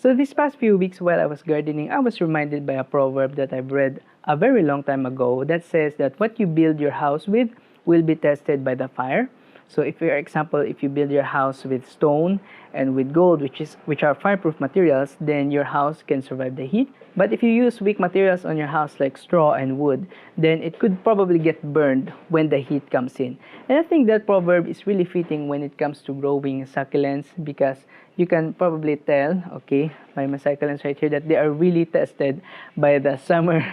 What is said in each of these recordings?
So these past few weeks while I was gardening, I was reminded by a proverb that I've read a very long time ago that says that what you build your house with will be tested by the fire. So if, for example, if you build your house with stone and with gold, which are fireproof materials, then your house can survive the heat. But if you use weak materials on your house like straw and wood, then it could probably get burned when the heat comes in. And I think that proverb is really fitting when it comes to growing succulents, because you can probably tell, okay, by my succulents right here, that they are really tested by the summer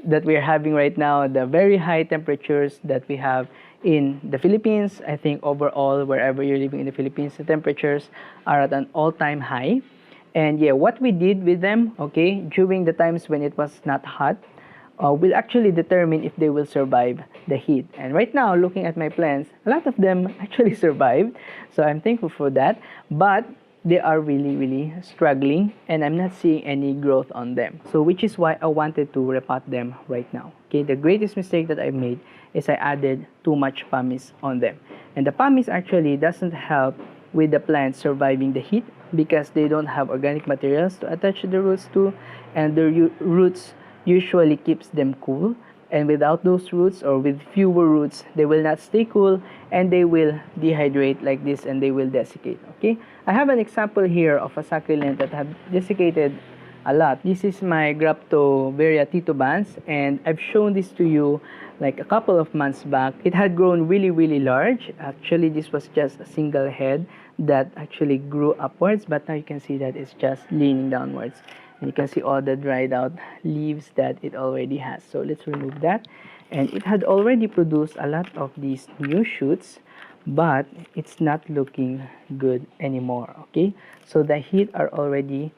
that we're having right now, the very high temperatures that we have in the Philippines. I think overall, wherever you're living in the Philippines, the temperatures are at an all-time high. And yeah, what we did with them, okay, during the times when it was not hot, will actually determine if they will survive the heat. And right now, looking at my plants, a lot of them actually survived. So I'm thankful for that. But they are really struggling, and I'm not seeing any growth on them. So which is why I wanted to repot them right now. Okay, the greatest mistake that I made is I added too much pumice on them. And the pumice actually doesn't help with the plants surviving the heat, because they don't have organic materials to attach the roots to, and the roots usually keeps them cool. And without those roots, or with fewer roots, they will not stay cool, and they will dehydrate like this, and they will desiccate. Okay, I have an example here of a succulent that have desiccated a lot. This is my Graptoveria titubans, and I've shown this to you like a couple of months back. It had grown really large. Actually, this was just a single head that actually grew upwards, but now you can see that it's just leaning downwards. And you can see all the dried out leaves that it already has. So let's remove that. And it had already produced a lot of these new shoots, but it's not looking good anymore. Okay, so the heat are already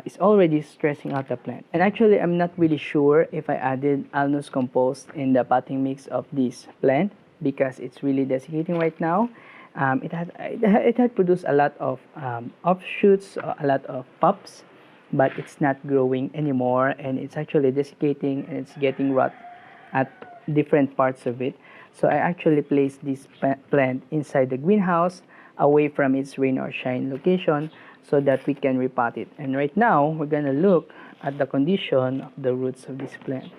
is already stressing out the plant. And actually, I'm not really sure if I added alnus compost in the potting mix of this plant, because it's really desiccating right now. It had produced a lot of offshoots, a lot of pups, but it's not growing anymore, and it's actually desiccating, and it's getting rot at different parts of it. So I actually placed this plant inside the greenhouse, away from its rain or shine location, so that we can repot it. And right now, we're gonna look at the condition of the roots of this plant.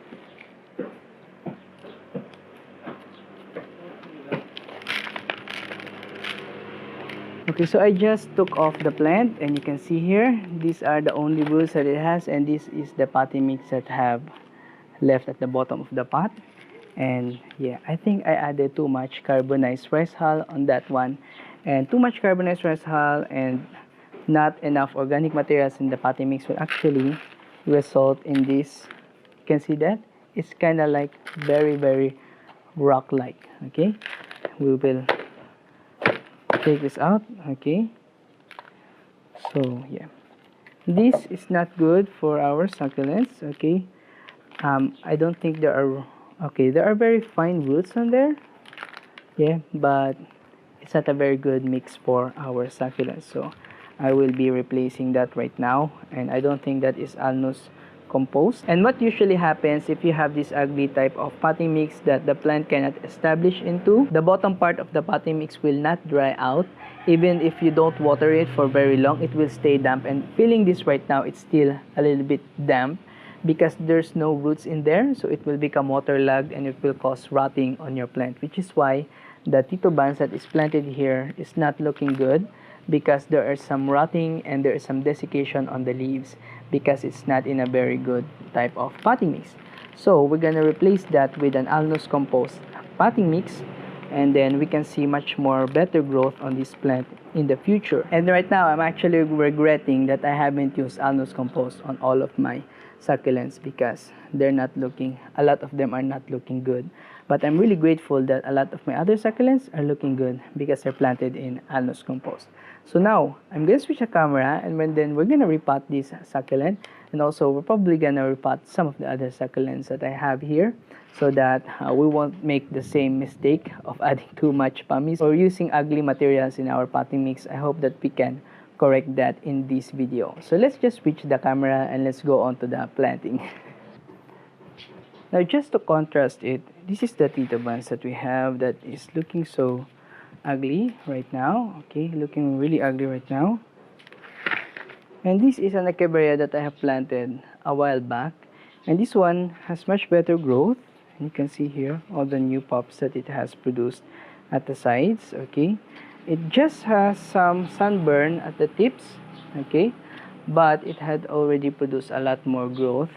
Okay, so I just took off the plant, and you can see here, these are the only roots that it has, and this is the potting mix that have left at the bottom of the pot. And yeah, I think I added too much carbonized rice hull on that one, and too much carbonized rice hull and not enough organic materials in the potting mix will actually result in this. You can see that it's kind of like very rock like. Okay, we will take this out. Okay, so yeah, this is not good for our succulents. Okay, I don't think there are, okay, there are very fine roots on there, yeah, but it's not a very good mix for our succulents. So I will be replacing that right now, and I don't think that is alnus compost. And what usually happens if you have this ugly type of potting mix that the plant cannot establish into, the bottom part of the potting mix will not dry out. Even if you don't water it for very long, it will stay damp. And feeling this right now, it's still a little bit damp because there's no roots in there, so it will become waterlogged and it will cause rotting on your plant, which is why the titubans that is planted here is not looking good, because there is some rotting and there is some desiccation on the leaves because it's not in a very good type of potting mix. So we're gonna replace that with an alnus compost potting mix, and then we can see much more better growth on this plant in the future. And right now I'm actually regretting that I haven't used alnus compost on all of my succulents because they're not looking, a lot of them are not looking good. But I'm really grateful that a lot of my other succulents are looking good because they're planted in alnus compost. So now I'm gonna switch the camera, and then we're gonna repot this succulent, and also we're probably gonna repot some of the other succulents that I have here, so that we won't make the same mistake of adding too much pumice or using ugly materials in our potting mix. I hope that we can correct that in this video. So let's just switch the camera and let's go on to the planting. Now, just to contrast it, this is the titubans that we have that is looking so ugly right now. Okay, looking really ugly right now. And this is an echeveria that I have planted a while back. And this one has much better growth. And you can see here all the new pops that it has produced at the sides. Okay, it just has some sunburn at the tips. Okay, but it had already produced a lot more growth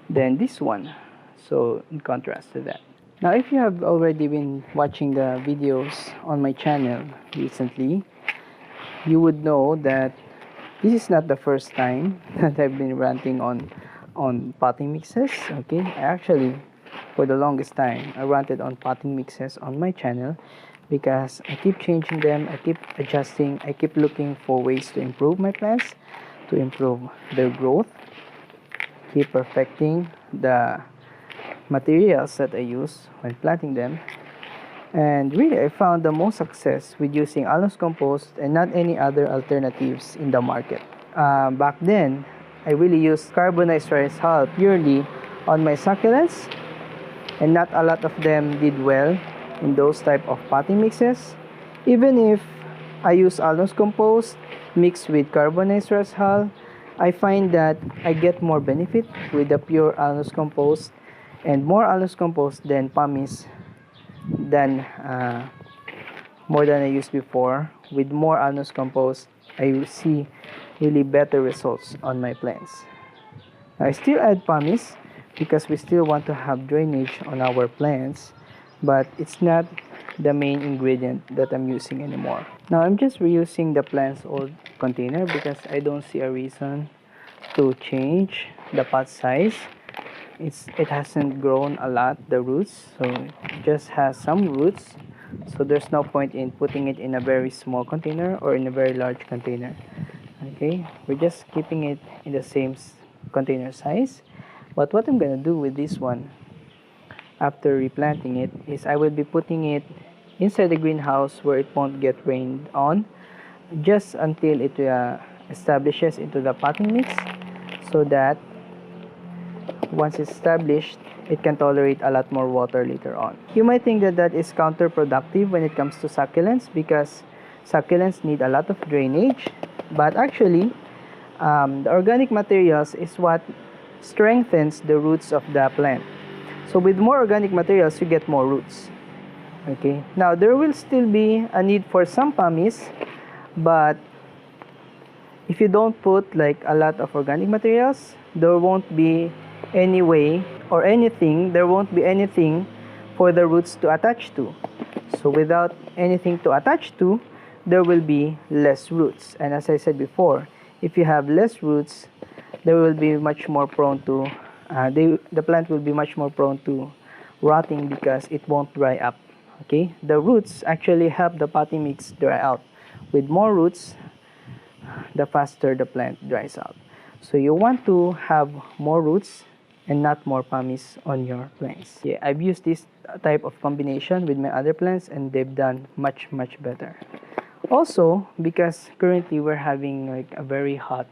than this one. So in contrast to that. Now, if you have already been watching the videos on my channel recently, you would know that this is not the first time that I've been ranting on potting mixes. Okay, actually, for the longest time, I ranted on potting mixes on my channel because I keep changing them, I keep adjusting, I keep looking for ways to improve my plants, to improve their growth, keep perfecting the materials that I use when planting them. And really, I found the most success with using allulose compost and not any other alternatives in the market. Back then, I really used carbonized rice hull purely on my succulents, and not a lot of them did well in those type of potting mixes. Even if I use allulose compost mixed with carbonized rice hull, I find that I get more benefit with the pure allulose compost, and more allulose compost than pumice, than more than I used before. With more allulose compost, I see really better results on my plants. I still add pumice because we still want to have drainage on our plants, but it's not the main ingredient that I'm using anymore. Now I'm just reusing the plant's old container because I don't see a reason to change the pot size. It hasn't grown a lot, the roots, so it just has some roots, so there's no point in putting it in a very small container or in a very large container. Okay, we're just keeping it in the same container size. But what I'm gonna do with this one after replanting it is I will be putting it inside the greenhouse where it won't get rained on, just until it establishes into the potting mix, so that once it's established, it can tolerate a lot more water later on. You might think that that is counterproductive when it comes to succulents, because succulents need a lot of drainage, but actually the organic materials is what strengthens the roots of the plant. So with more organic materials, you get more roots. Okay, now there will still be a need for some pumice, but if you don't put like a lot of organic materials, there won't be any way or anything, there won't be anything for the roots to attach to. So without anything to attach to, there will be less roots. And as I said before, if you have less roots, they will be much more prone to the plant will be much more prone to rotting because it won't dry up. Okay, the roots actually help the potting mix dry out. With more roots, the faster the plant dries out. So you want to have more roots and not more pumice on your plants. Yeah, I've used this type of combination with my other plants and they've done much better. Also, because currently we're having like a very hot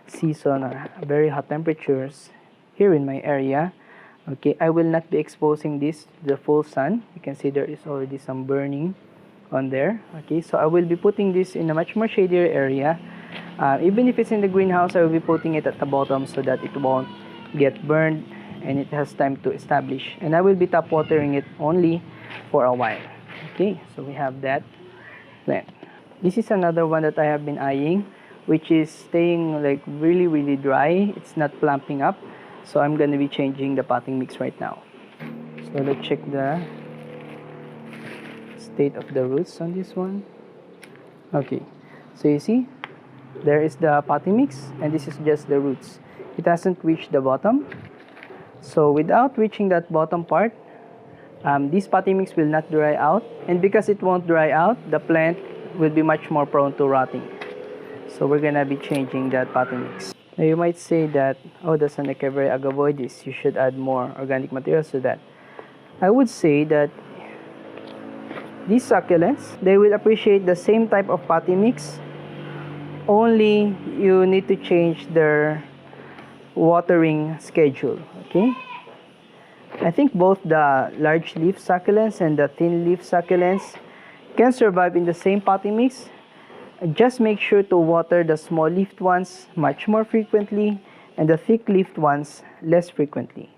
season or very hot temperatures here in my area, okay, I will not be exposing this to the full sun. You can see there is already some burning on there. Okay, so I will be putting this in a much more shadier area. Even if it's in the greenhouse, I will be putting it at the bottom so that it won't get burned and it has time to establish. And I will be top watering it only for a while. Okay, so we have that plant. This is another one that I have been eyeing, which is staying like really dry. It's not plumping up. So I'm going to be changing the potting mix right now. So let's check the state of the roots on this one. Okay, so you see, there is the potting mix and this is just the roots. It hasn't reached the bottom. So without reaching that bottom part, this potting mix will not dry out. And because it won't dry out, the plant will be much more prone to rotting. So we're going to be changing that potting mix. Now you might say that, oh, that's an echeveria agavoides, you should add more organic materials to that. I would say that these succulents, they will appreciate the same type of potting mix, only you need to change their watering schedule. Okay, I think both the large leaf succulents and the thin leaf succulents can survive in the same potting mix, Just make sure to water the small leafed ones much more frequently and the thick leafed ones less frequently.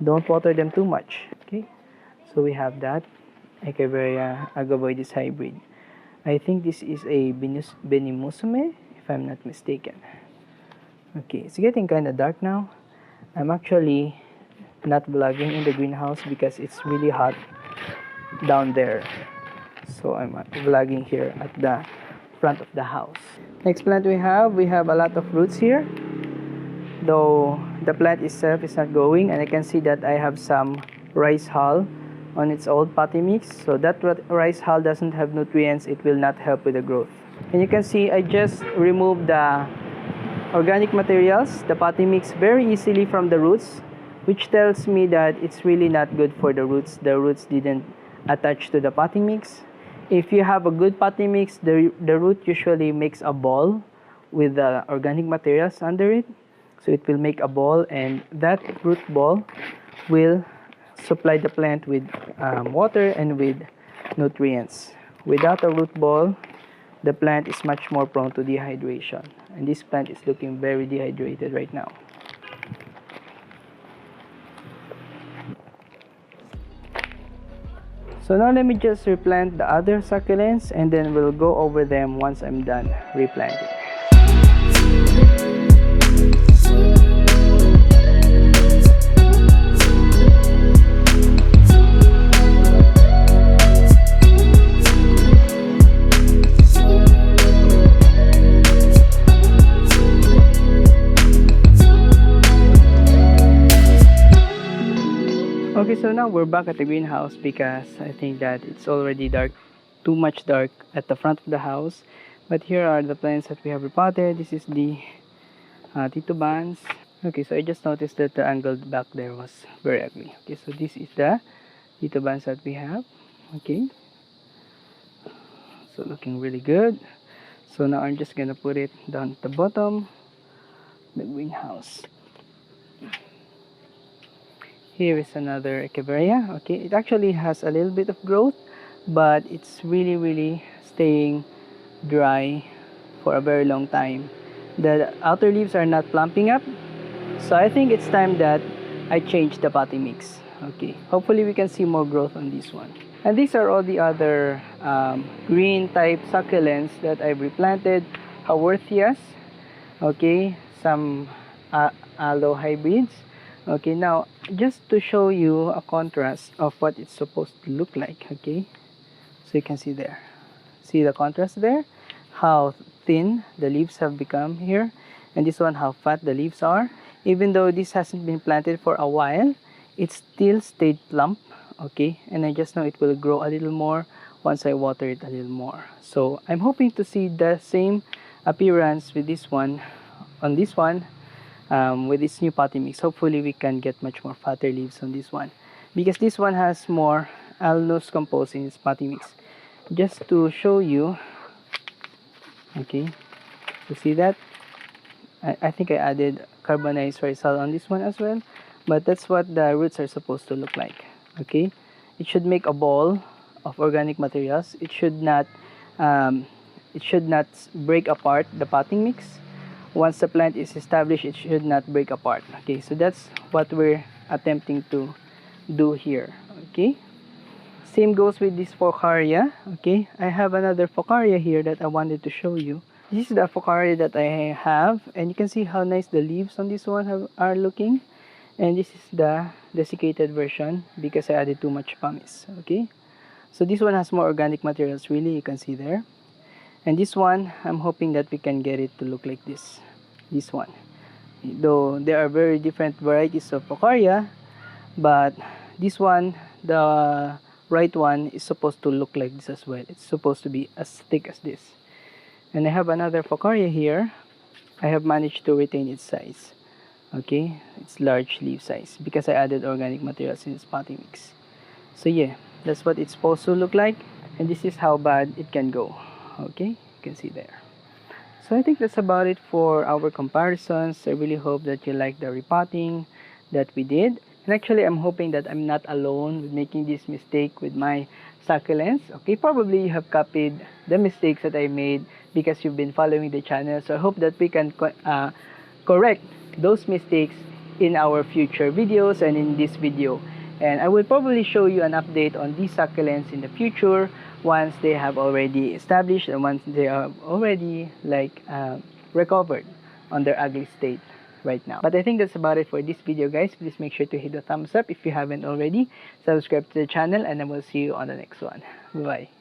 Don't water them too much. Okay, so we have that Echeveria agavoides hybrid. I think this is a Benimusume, if I'm not mistaken. Okay, it's getting kind of dark now. I'm actually not vlogging in the greenhouse because it's really hot down there. So I'm vlogging here at the front of the house. Next plant we have a lot of roots here. Though the plant itself is not growing, and I can see that I have some rice hull on its old potting mix. So that rice hull doesn't have nutrients, it will not help with the growth. And you can see I just removed the organic materials, the potting mix, very easily from the roots, which tells me that it's really not good for the roots. The roots didn't attach to the potting mix. If you have a good potting mix, the root usually makes a ball with the organic materials under it. So it will make a ball, and that root ball will supply the plant with water and with nutrients. Without a root ball, the plant is much more prone to dehydration. And this plant is looking very dehydrated right now. So now let me just replant the other succulents, and then we'll go over them once I'm done replanting. Okay, so now we're back at the greenhouse because I think that it's already dark, too much dark at the front of the house. But here are the plants that we have repotted. This is the titubans. Okay, so I just noticed that the angle back there was very ugly. Okay, so this is the titubans that we have. Okay, so looking really good. So now I'm just gonna put it down at the bottom, the greenhouse. Here is another Echeveria. Okay, it actually has a little bit of growth, but it's really staying dry for a very long time. The outer leaves are not plumping up, so I think it's time that I change the potting mix. Okay, hopefully we can see more growth on this one. And these are all the other green type succulents that I've replanted. Haworthias, okay, some aloe hybrids. Okay, now just to show you a contrast of what it's supposed to look like. Okay, so you can see there, see the contrast there, how thin the leaves have become here, and this one how fat the leaves are. Even though this hasn't been planted for a while, it still stayed plump. Okay, and I just know it will grow a little more once I water it a little more. So I'm hoping to see the same appearance with this one, on this one, with this new potting mix. Hopefully we can get much more fatter leaves on this one, because this one has more alnus compost in its potting mix. Just to show you, okay, you see that I think I added carbonized rice hull on this one as well, but that's what the roots are supposed to look like. Okay, it should make a ball of organic materials. It should not break apart the potting mix. Once the plant is established, it should not break apart. Okay, so that's what we're attempting to do here. Okay, same goes with this Focaccia. Okay, I have another Focaccia here that I wanted to show you. This is the Focaccia that I have, and you can see how nice the leaves on this one are looking. And this is the desiccated version because I added too much pumice. Okay, so this one has more organic materials, really, you can see there. And this one, I'm hoping that we can get it to look like this. This one, though there are very different varieties of Focaccia, but this one, the right one, is supposed to look like this as well. It's supposed to be as thick as this. And I have another Focaccia here. I have managed to retain its size. Okay, it's large leaf size because I added organic materials in its potting mix. So yeah, that's what it's supposed to look like, and this is how bad it can go. Okay, you can see there. So I think that's about it for our comparisons. I really hope that you like the repotting that we did. And actually, I'm hoping that I'm not alone with making this mistake with my succulents. Okay, probably you have copied the mistakes that I made because you've been following the channel. So I hope that we can correct those mistakes in our future videos and in this video. And I will probably show you an update on these succulents in the future once they have already established and once they are already like recovered on their ugly state right now. But I think that's about it for this video, guys. Please make sure to hit the thumbs up if you haven't already. Subscribe to the channel, and I will see you on the next one. Bye.